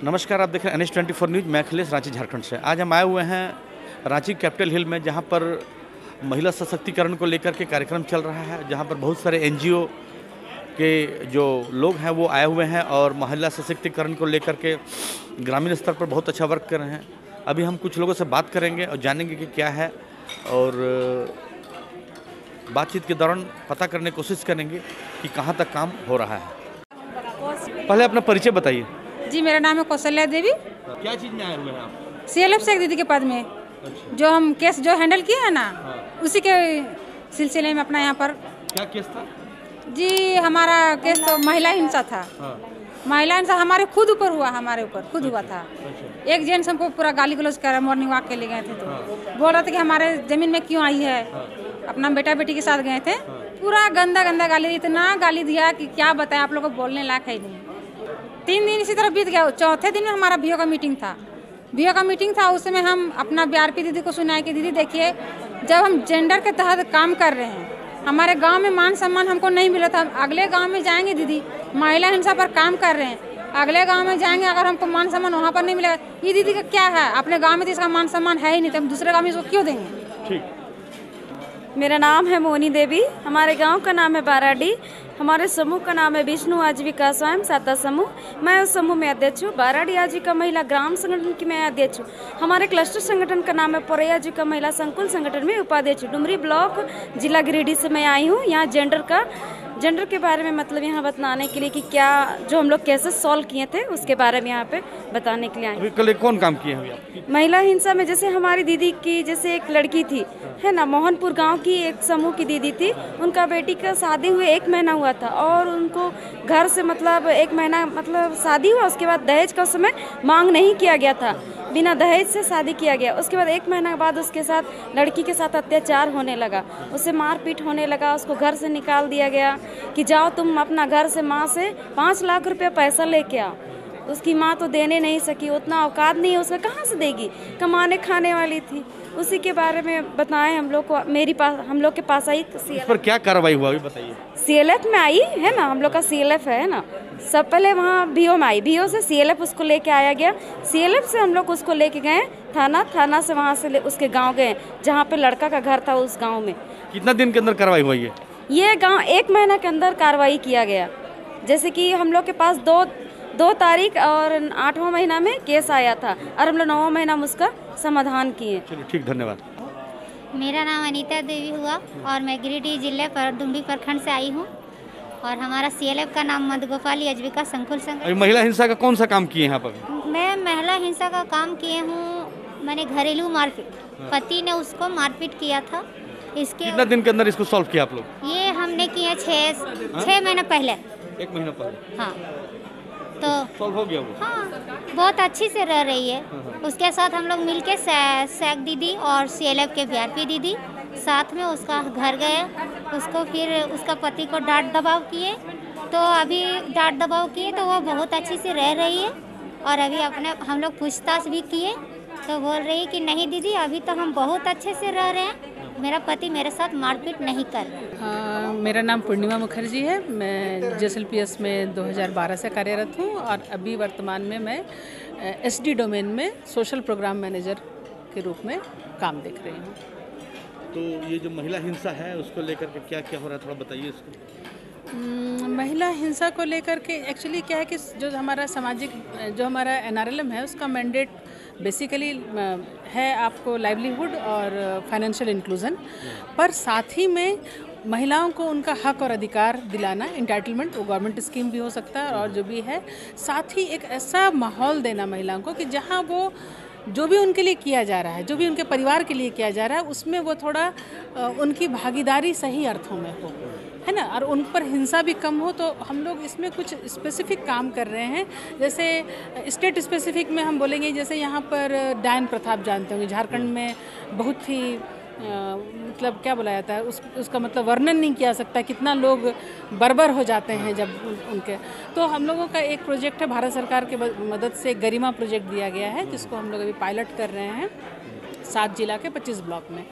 नमस्कार, आप देख रहे हैं NH24 न्यूज़। मैं अखिलेश, रांची झारखंड से। आज हम आए हुए हैं रांची कैपिटल हिल में, जहां पर महिला सशक्तिकरण को लेकर के कार्यक्रम चल रहा है, जहां पर बहुत सारे NGO के जो लोग हैं वो आए हुए हैं और महिला सशक्तिकरण को लेकर के ग्रामीण स्तर पर बहुत अच्छा वर्क कर रहे हैं। अभी हम कुछ लोगों से बात करेंगे और जानेंगे कि क्या है, और बातचीत के दौरान पता करने की कोशिश करेंगे कि कहाँ तक काम हो रहा है। पहले अपना परिचय बताइए। जी, मेरा नाम है कौशल्या देवी। क्या चीज़ में आए हुए हैं आप? CLF से एक दीदी के पद में। अच्छा। जो हम केस जो हैंडल किए हैं ना, हाँ। उसी के सिलसिले में अपना यहाँ पर। क्या केस था? जी, हमारा केस तो महिला हिंसा था। हाँ। महिला हिंसा हमारे खुद ऊपर हुआ, हमारे ऊपर खुद हुआ था। अच्छा। एक जेंट्स हमको पूरा गाली गलौज कर मॉर्निंग वॉक के लिए गए थे, तो बोल रहे थे कि हमारे जमीन में क्यों आई है। अपना बेटा बेटी के साथ गए थे, पूरा गंदा गंदा गाली, इतना गाली दिया कि क्या बताएं, आप लोगों को बोलने लायक है नहीं। 3 दिन इसी तरह बीत गया। चौथे दिन में हमारा BO का मीटिंग था। उस समय हम अपना BRP दीदी को सुनाए कि दीदी देखिए, जब हम जेंडर के तहत काम कर रहे हैं, हमारे गांव में मान सम्मान हमको नहीं मिला था। अगले गांव में जाएंगे दीदी, महिला हिंसा पर काम कर रहे हैं, अगले गांव में जाएंगे, अगर हमको मान सम्मान वहाँ पर नहीं मिलेगा, ये दीदी का क्या है? अपने गाँव में तो इसका मान सम्मान है ही नहीं, तो हम दूसरे गाँव में इसको क्यों देंगे? ठीक। मेरा नाम है मोनी देवी। हमारे गांव का नाम है बाराडी। हमारे समूह का नाम है विष्णु आजीविका स्वयं सहायता समूह। मैं उस समूह में अध्यक्ष हूँ। बाराडी आजीविका महिला ग्राम संगठन की मैं अध्यक्ष हूँ। हमारे क्लस्टर संगठन का नाम है पोरैया आजीविका महिला संकुल संगठन में उपाध्यक्ष। डुमरी ब्लॉक जिला गिरिडीह से मैं आई हूँ। यहाँ जेंडर के बारे में मतलब यहाँ बताने के लिए कि क्या जो हम लोग केसेस सॉल्व किए थे उसके बारे में यहाँ पे बताने के लिए आए। कल कौन काम किए हैं? महिला हिंसा में जैसे हमारी दीदी की जैसे एक लड़की थी, है ना, मोहनपुर गांव की एक समूह की दीदी थी। उनका बेटी का शादी हुए 1 महीना हुआ था और उनको घर से मतलब 1 महीना मतलब शादी हुआ, उसके बाद दहेज का उस समय मांग नहीं किया गया था, बिना दहेज से शादी किया गया। उसके बाद 1 महीना बाद उसके साथ लड़की के साथ अत्याचार होने लगा, उससे मारपीट होने लगा, उसको घर से निकाल दिया गया कि जाओ तुम अपना घर से माँ से 5 लाख रुपया पैसा लेके आओ। उसकी माँ तो देने नहीं सकी, उतना औकात नहीं है उसमें, कहाँ से देगी, कमाने खाने वाली थी। उसी के बारे में बताएं हम लोग को। हम लोग के पास आई इस पर क्या कार्रवाई हुआ बताइए। CLF में आई है ना, हम लोग का CLF है ना। सब पहले वहाँ BO में आई, BO से CLF उसको लेके आया गया। CLF से हम लोग उसको लेके गए थाना से वहाँ से उसके गाँव गए जहाँ पे लड़का का घर था। उस गाँव में कितना दिन के अंदर कार्रवाई हुई है? ये गांव 1 महीना के अंदर कार्रवाई किया गया। जैसे कि हम लोग के पास 2 तारीख और 8वां महीना में केस आया था और हम लोग 9वां महीना में उसका समाधान किए। चलिए ठीक, धन्यवाद। मेरा नाम अनीता देवी हुआ और मैं गिरिडीह जिले पर डुमरी प्रखंड से आई हूँ और हमारा CLF का नाम मधुगोपाली आजीविका संकुल संगठन। महिला हिंसा का कौन सा काम किए हैं यहाँ पर? मैं महिला हिंसा का काम किए हूँ। मैंने घरेलू मारपीट, पति ने उसको मारपीट किया था। इसके कितना दिन के अंदर इसको सॉल्व किया आप लोग? ये हमने किए 6 महीना पहले। 1 महीना पहले? हाँ, तो सॉल्व हो गया वो? हाँ, बहुत अच्छी से रह रही है। उसके साथ हम लोग मिलके सैक दीदी और CLF के BRP दीदी साथ में उसका घर गए, उसको फिर उसका पति को डांट दबाव किए, तो अभी डांट दबाव किए तो वो बहुत अच्छी से रह रही है। और अभी अपने हम लोग पूछताछ भी किए तो बोल रही है कि नहीं दीदी, अभी तो हम बहुत अच्छे से रह रहे हैं, मेरा पति मेरे साथ मारपीट नहीं कर रहा। मेरा नाम पूर्णिमा मुखर्जी है। मैं JSLPS में 2012 से कार्यरत हूँ और अभी वर्तमान में मैं SD डोमेन में सोशल प्रोग्राम मैनेजर के रूप में काम देख रही हूँ। तो ये जो महिला हिंसा है उसको लेकर के क्या क्या हो रहा है, थोड़ा बताइए इसको। महिला हिंसा को लेकर के एक्चुअली क्या है कि जो हमारा NRLM है उसका मैंडेट बेसिकली है आपको लाइवलीहुड और फाइनेंशियल इंक्लूजन, पर साथ ही में महिलाओं को उनका हक और अधिकार दिलाना, इंटाइटलमेंट, वो गवर्नमेंट स्कीम भी हो सकता है और जो भी है, साथ ही एक ऐसा माहौल देना महिलाओं को कि जहां वो जो भी उनके लिए किया जा रहा है, जो भी उनके परिवार के लिए किया जा रहा है, उसमें वो थोड़ा उनकी भागीदारी सही अर्थों में हो, है ना, और उन पर हिंसा भी कम हो। तो हम लोग इसमें कुछ स्पेसिफिक काम कर रहे हैं। जैसे स्टेट स्पेसिफिक में हम बोलेंगे, जैसे यहाँ पर डायन प्रथा आप जानते होंगे, झारखंड में बहुत ही मतलब क्या बोला जाता है, उसका मतलब वर्णन नहीं किया सकता, कितना लोग बर्बर हो जाते हैं जब उनके। तो हम लोगों का एक प्रोजेक्ट है, भारत सरकार के मदद से गरिमा प्रोजेक्ट दिया गया है, जिसको हम लोग अभी पायलट कर रहे हैं 7 जिला के 25 ब्लॉक में।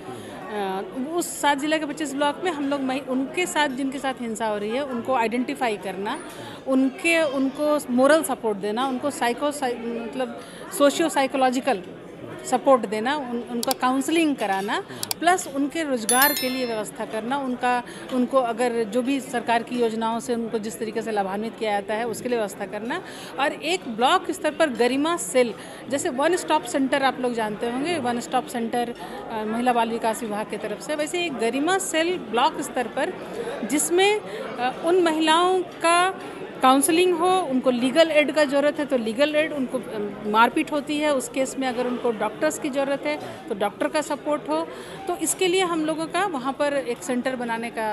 उस 7 जिला के 25 ब्लॉक में हम लोग उनके साथ जिनके साथ हिंसा हो रही है उनको आइडेंटिफाई करना, उनको मोरल सपोर्ट देना, उनको मतलब सोशियो साइकोलॉजिकल सपोर्ट देना, उनका काउंसलिंग कराना, प्लस उनके रोजगार के लिए व्यवस्था करना, उनको अगर जो भी सरकार की योजनाओं से उनको जिस तरीके से लाभान्वित किया जाता है उसके लिए व्यवस्था करना। और एक ब्लॉक स्तर पर गरिमा सेल, जैसे वन स्टॉप सेंटर आप लोग जानते होंगे, वन स्टॉप सेंटर महिला बाल विकास विभाग की तरफ से, वैसे एक गरिमा सेल ब्लॉक स्तर पर जिसमें उन महिलाओं का काउंसलिंग हो, उनको लीगल एड का ज़रूरत है तो लीगल एड, उनको मारपीट होती है उस केस में अगर उनको डॉक्टर्स की ज़रूरत है तो डॉक्टर का सपोर्ट हो। तो इसके लिए हम लोगों का वहाँ पर एक सेंटर बनाने का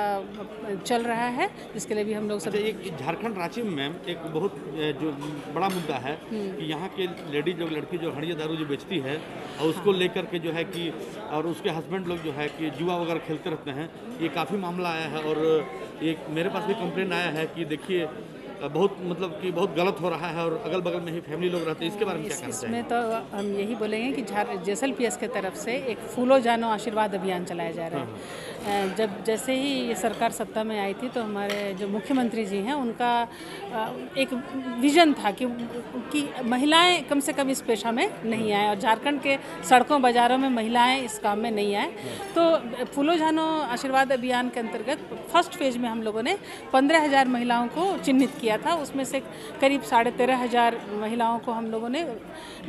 चल रहा है, जिसके लिए भी हम लोग सब एक झारखंड रांची में मैम एक बहुत जो बड़ा मुद्दा है कि यहाँ के लेडी जो लड़की जो हड़िया दारू जो बेचती है और उसको लेकर के जो है कि और उसके हस्बैंड लोग जो है कि जुआ वगैरह खेलते रहते हैं, ये काफ़ी मामला आया है। और एक मेरे पास भी कंप्लेन आया है कि देखिए बहुत मतलब कि बहुत गलत हो रहा है और अगल बगल में ही फैमिली लोग रहते हैं, इसके बारे में क्या कहना चाहिए? इसमें तो हम यही बोलेंगे कि JSLPS के तरफ से एक फूलो जानो आशीर्वाद अभियान चलाया जा रहा है। जब जैसे ही ये सरकार सत्ता में आई थी तो हमारे जो मुख्यमंत्री जी हैं उनका एक विजन था कि महिलाएं कम से कम इस पेशा में नहीं आए और झारखंड के सड़कों बाज़ारों में महिलाएं इस काम में नहीं आए। तो फूलो जानो आशीर्वाद अभियान के अंतर्गत फर्स्ट फेज में हम लोगों ने 15,000 महिलाओं को चिन्हित किया था। उसमें से करीब 13,500 महिलाओं को हम लोगों ने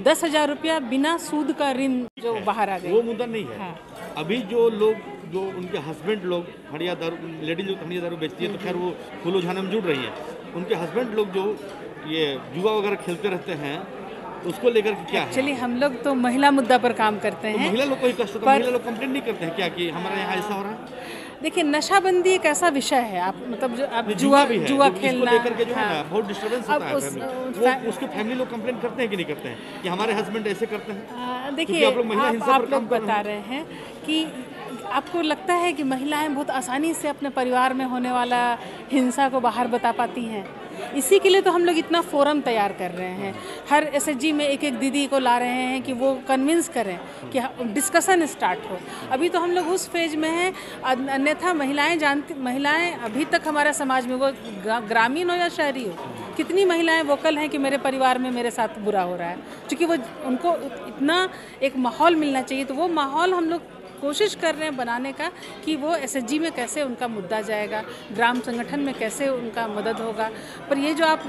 10,000 रुपया बिना सूद का ऋण जो बाहर आ गए। वो मुद्दा नहीं है। हाँ। अभी जो लोग जो उनके हस्बैंड लोग हड़िया दारू, लेडीज लोग हड़िया दारू बेचती है तो खैर वो फूलो झाना में जुड़ रही है, उनके हस्बैंड लोग जो ये जुआ वगैरह खेलते रहते हैं उसको लेकर के क्या एक्चुअली हम लोग तो महिला मुद्दा पर काम करते हैं। महिला लोग कोई कष्ट, महिला लोग कंप्लेंट नहीं करते हैं क्या कि हमारे यहाँ ऐसा हो रहा है? देखिए, नशाबंदी एक ऐसा विषय है, आप मतलब जो आप जुआ खेलना लेकर के जो है ना बहुत डिस्टर्बेंस होता है। उसको फैमिली लोग कंप्लेंट करते हैं कि नहीं करते हैं कि हमारे हस्बैंड ऐसे करते हैं? देखिए, आप लोग बता रहे हैं कि आपको लगता है कि महिलाएं बहुत आसानी से अपने परिवार में होने वाला हिंसा को बाहर बता पाती हैं। इसी के लिए तो हम लोग इतना फोरम तैयार कर रहे हैं, हर SHG में एक दीदी को ला रहे हैं कि वो कन्विंस करें कि डिस्कशन स्टार्ट हो। अभी तो हम लोग उस फेज में हैं, अन्यथा महिलाएं अभी तक हमारे समाज में, वो ग्रामीण हो या शहरी हो, कितनी महिलाएं वोकल हैं कि मेरे परिवार में मेरे साथ बुरा हो रहा है। क्योंकि वो उनको इतना एक माहौल मिलना चाहिए, तो वो माहौल हम लोग कोशिश कर रहे हैं बनाने का कि वो SHG में कैसे उनका मुद्दा जाएगा, ग्राम संगठन में कैसे उनका मदद होगा। पर ये जो आप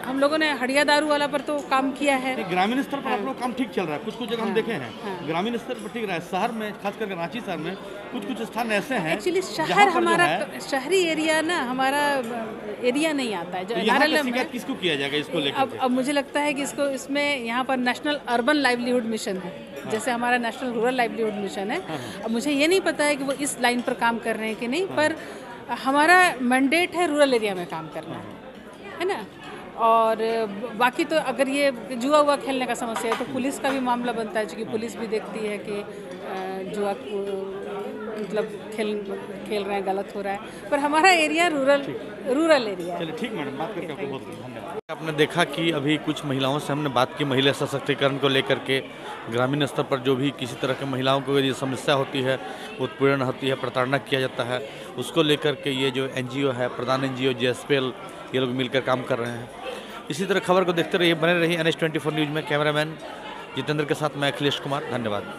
हम लोगों ने हड़िया दारू वाला पर तो काम किया है। ग्रामीण स्तर पर आप लोग काम ठीक चल रहा है, कुछ जगह हम देखे हैं ग्रामीण स्तर पर ठीक रहा है। शहर में खास करके रांची शहर में कुछ स्थान ऐसे हैं, एक्चुअली शहर हमारा शहरी एरिया ना, हमारा एरिया नहीं आता है। जो किसको किया जाएगा इसको लेकर? अब मुझे लगता है कि इसमें यहाँ पर नेशनल अर्बन लाइवलीहुड मिशन है, जैसे हमारा नेशनल रूरल लाइवलीहुड मिशन है। अब मुझे ये नहीं पता है कि वो इस लाइन पर काम कर रहे हैं कि नहीं, पर हमारा मैंडेट है रूरल एरिया में काम करना, है ना। और बाकी तो अगर ये जुआ खेलने का समस्या है तो पुलिस का भी मामला बनता है, क्योंकि पुलिस भी देखती है कि जुआ मतलब खेल रहे हैं, गलत हो रहा है। पर हमारा एरिया रूरल एरिया है। चलिए ठीक मैडम, बात करके आपको बहुत धन्यवाद। आपने देखा कि अभी कुछ महिलाओं से हमने बात की महिला सशक्तिकरण को लेकर के। ग्रामीण स्तर पर जो भी किसी तरह के महिलाओं को यदि समस्या होती है, उत्पीड़न होती है, प्रताड़ना किया जाता है, उसको लेकर के ये जो NGO है, प्रधान NGO JSPL, ये लोग मिलकर काम कर रहे हैं। इसी तरह खबर को देखते रहिए, बने रहिए NH24 न्यूज़ में। कैमरामैन जितेंद्र के साथ मैं अखिलेश कुमार, धन्यवाद।